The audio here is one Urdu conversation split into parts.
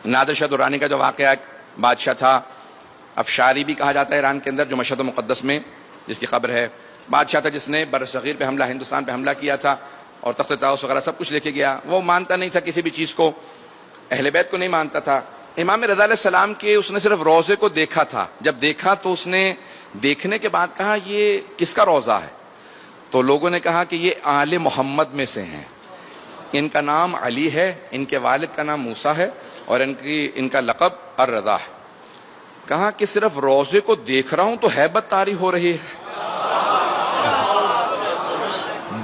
نادر شاہ درانی کا جو واقعہ بادشاہ تھا، افشاری بھی کہا جاتا ہے ایران کے اندر، جو مشہد مقدس میں جس کی خبر ہے، بادشاہ تھا جس نے برصغیر پہ حملہ، ہندوستان پہ حملہ کیا تھا اور تخت طاؤس وغیرہ سب کچھ لے کے گیا. وہ مانتا نہیں تھا کسی بھی چیز کو، اہل بیت کو نہیں مانتا تھا. امام رضا علیہ السلام کے اس نے صرف روضے کو دیکھا تھا. جب دیکھا تو اس نے دیکھنے کے بعد کہا یہ کس کا روضہ ہے؟ تو لوگوں نے کہا کہ یہ آل محمد میں سے ہیں، ان کا نام علی ہے، ان کے والد کا نام موسیٰ ہے اور ان کا لقب الرضا ہے. کہا کہ صرف روضے کو دیکھ رہا ہوں تو ہیبت طاری ہو رہی ہے،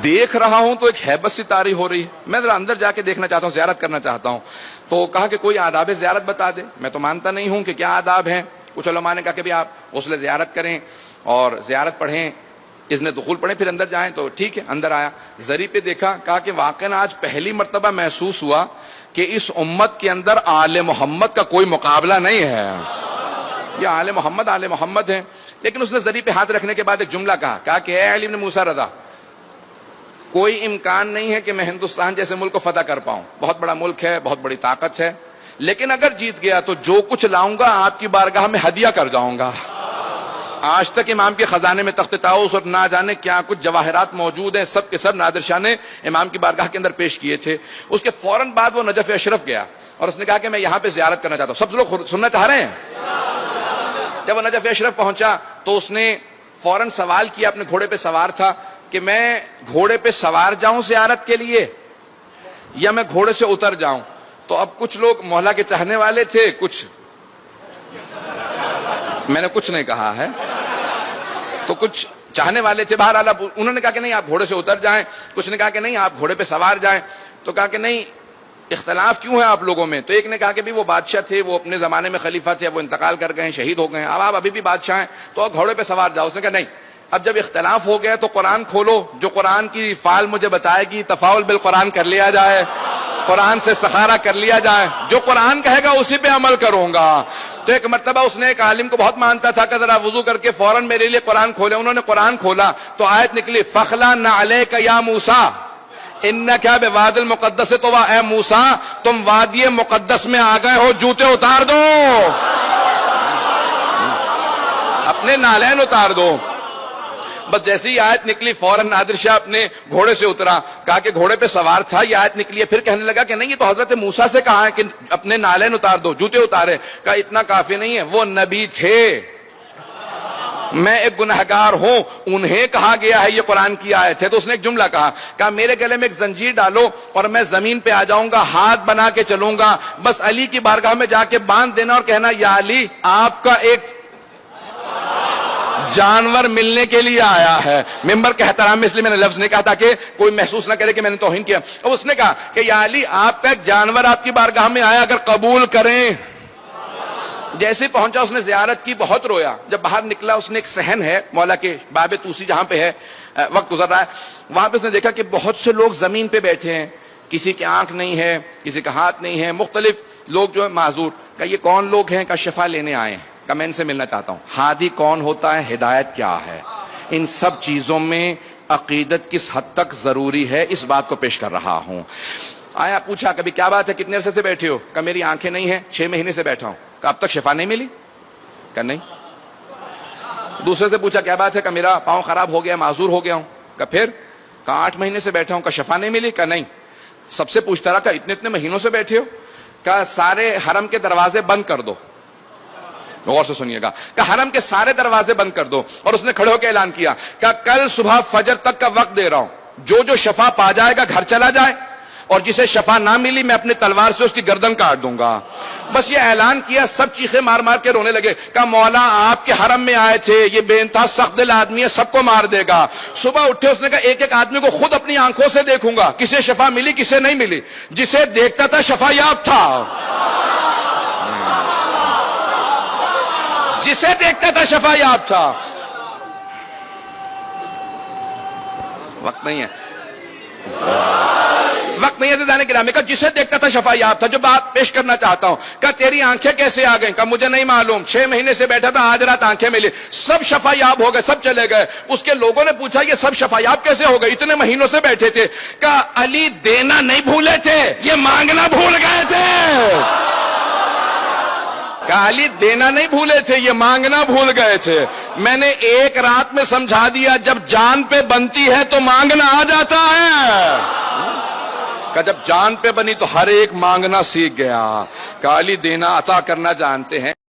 دیکھ رہا ہوں تو ایک ہیبت سی طاری ہو رہی ہے، میں ذرا اندر جا کے دیکھنا چاہتا ہوں، زیارت کرنا چاہتا ہوں. تو کہا کہ کوئی آداب زیارت بتا دے. میں تو مانتا نہیں ہوں کہ کیا آداب ہیں. کچھ علماء نے کہا کہ بھی آپ غسل زیارت کریں اور زیارت پڑھیں، اذن دخول پڑھیں، پھر اندر جائیں. تو ٹھیک ہے، اندر آیا، زری پہ دیکھا، کہا کہ واقعاً آج پہلی مرتبہ محسوس ہوا کہ اس امت کے اندر آل محمد کا کوئی مقابلہ نہیں ہے. یہ آل محمد ہیں. لیکن اس نے زری پہ ہاتھ رکھنے کے بعد ایک جملہ کہا کہ اے علی بن موسیٰ رضا، کوئی امکان نہیں ہے کہ میں ہندوستان جیسے ملک کو فتح کر پاؤں، بہت بڑا ملک ہے، بہت بڑی طاقت ہے، لیکن اگر جیت گیا تو جو کچھ لاؤں گا آپ کی بارگاہ میں ہدیہ کر جاؤں گا. آج تک امام کے خزانے میں تخت طاؤس اور نہ جانے کیا کچھ جواہرات موجود ہیں، سب کے سب نادر شاہ نے امام کی بارگاہ کے اندر پیش کیے تھے. اس کے فوراً بعد وہ نجف اشرف گیا اور اس نے کہا کہ میں یہاں پہ زیارت کرنا چاہتا ہوں. سب لوگ سننا چاہ رہے ہیں؟ جب وہ نجف اشرف پہنچا تو اس نے فوراً سوال کیا، اپنے گھوڑے پہ سوار تھا، کہ میں گھوڑے پہ سوار جاؤں زیارت کے لیے یا میں گھوڑے سے اتر جاؤں؟ تو اب کچھ لوگ مولا کے چاہنے والے تھے، کچھ میں نے کچھ نہیں کہا ہے، تو کچھ چاہنے والے تھے. بہرحال انہوں نے کہا کہ نہیں آپ گھوڑے سے اتر جائیں، کچھ نے کہا کہ نہیں آپ گھوڑے پہ سوار جائیں. تو کہا کہ نہیں، اختلاف کیوں ہے آپ لوگوں میں؟ تو ایک نے کہا کہ بھی وہ بادشاہ تھے، وہ اپنے زمانے میں خلیفہ تھے، وہ انتقال کر گئے ہیں، شہید ہو گئے ہیں، اب آپ ابھی بھی بادشاہ ہیں تو گھوڑے پہ سوار جاؤ. اس نے کہا نہیں، اب جب اختلاف ہو گیا تو قرآن کھولو، جو قرآن کی فعال مجھے بتائے گی، تفاعل بالقرآن کر لیا جائے، قرآن سے سخارا کر لیا جائے، جو قرآن کہے گا اسی پہ عمل کروں گا. تو ایک مرتبہ اس نے ایک عالم کو بہت مانتا تھا کہ ذرا وضو کر کے فوراً میرے لیے قرآن کھولے. انہوں نے قرآن کھولا تو آیت نکلی، فَخْلَعْ نَعْلَيْكَ يَا مُوسَىٰ اِنَّكَ بِوَادِ الْمُقَدَّسِ طُوَىٰ. اے موسیٰ تم وادی مقدس میں آ گئے ہو، جوتے اتار دو، اپنے نالین اتار دو. بس جیسے ہی آیت نکلی فوراً نادر شاہ اپنے گھوڑے سے اترا. کہا کہ گھوڑے پہ سوار تھا، یہ آیت نکلی ہے. پھر کہنے لگا کہ نہیں، یہ تو حضرت موسیٰ سے کہا ہے کہ اپنے نالین اتار دو، جوتے اتارے. کہا اتنا کافی نہیں ہے، وہ نبی تھے، میں ایک گنہگار ہوں، انہیں کہا گیا ہے یہ قرآن کی آیت ہے. تو اس نے ایک جملہ کہا میرے گلے میں ایک زنجیر ڈالو اور میں زمین پہ آ جاؤں گا، ہاتھ بنا کے چلوں گا، بس علی کی بارگاہ میں جا کے باندھ دینا اور کہنا یا علی آپ کا ایک جانور ملنے کے لیے آیا ہے. ممبر کے احترام میں اس لیے میں نے لفظ نہیں کہا تاکہ کوئی محسوس نہ کرے کہ میں نے توہین کیا. اب اس نے کہا کہ یا علی آپ کا ایک جانور آپ کی بارگاہ میں آیا، اگر قبول کریں. جیسے پہنچا اس نے زیارت کی، بہت رویا. جب باہر نکلا اس نے ایک صحن ہے مولا کے باب توسی جہاں پہ ہے وقت گزر رہا ہے، وہاں پہ اس نے دیکھا کہ بہت سے لوگ زمین پہ بیٹھے ہیں، کسی کی آنکھ نہیں ہے، کسی کا ہاتھ نہیں ہے، مختلف لوگ جو ہے معذور. کہ یہ کون لوگ ہیں؟ کہ شفا لینے آئے ہیں. کہ میں ان سے ملنا چاہتا ہوں. ہادی کون ہوتا ہے؟ ہدایت کیا ہے؟ ان سب چیزوں میں عقیدت کس حد تک ضروری ہے، اس بات کو پیش کر رہا ہوں. آیا پوچھا کبھی کیا بات ہے، کتنے عرصے سے بیٹھے ہو؟ کہ میری آنکھیں نہیں ہیں، 6 مہینے سے بیٹھا ہوں. کہ اب تک شفا نہیں ملی؟ کہ نہیں. دوسرے سے پوچھا کیا بات ہے؟ کہ میرا پاؤں خراب ہو گیا، معذور ہو گیا ہوں. کہ پھر؟ کہ 8 مہینے سے بیٹھا ہوں. کہ شفا نہیں ملی؟ کہ نہیں. سب سے پوچھتا رہا کہ اتنے مہینوں سے بیٹھے ہو؟ کہ سارے حرم کے دروازے بند کر دو. غور سے سنیے گا. کہ حرم کے سارے دروازے بند کر دو. اور اس نے کھڑے ہو کے اعلان کیا کہ کل صبح فجر تک کا وقت دے رہا ہوں، جو شفا پا جائے گا گھر چلا جائے، اور جسے شفا نہ ملی میں اپنی تلوار سے اس کی گردن کاٹ دوں گا. بس یہ اعلان کیا، سب چیخے مار مار کے رونے لگے. کہ مولا آپ کے حرم میں آئے تھے، یہ بے انتہا سخت دل آدمی ہے، سب کو مار دے گا. صبح اٹھے اس نے کہا ایک ایک آدمی کو خود اپنی آنکھوں سے دیکھوں گا، کسے شفا ملی کسے نہیں ملی. جسے دیکھتا تھا شفا یاب تھا، جسے دیکھتا تھا شفا یاب تھا. وقت نہیں ہے زیادہ گرامی. کا جسے دیکھتا تھا شفا یاب تھا. جو بات پیش کرنا چاہتا ہوں کہ تیری آنکھیں کیسے آ گئیں؟ کہ مجھے نہیں معلوم، 6 مہینے سے بیٹھا تھا، آج رات آنکھیں ملی. سب شفا یاب ہو گئے، سب چلے گئے. اس کے لوگوں نے پوچھا یہ سب شفا یاب کیسے ہو گئے؟ اتنے مہینوں سے بیٹھے تھے. کہ علی دینا نہیں بھولے تھے، یہ مانگنا بھول گئے تھے. علی دینا نہیں بھولے تھے، یہ مانگنا بھول گئے تھے. میں نے ایک رات میں سمجھا دیا جب جان پہ بنتی ہے تو مانگنا آ جاتا ہے. کہ جب جان پہ بنی تو ہر ایک مانگنا سیکھ گیا. کہ علی دینا عطا کرنا جانتے ہیں.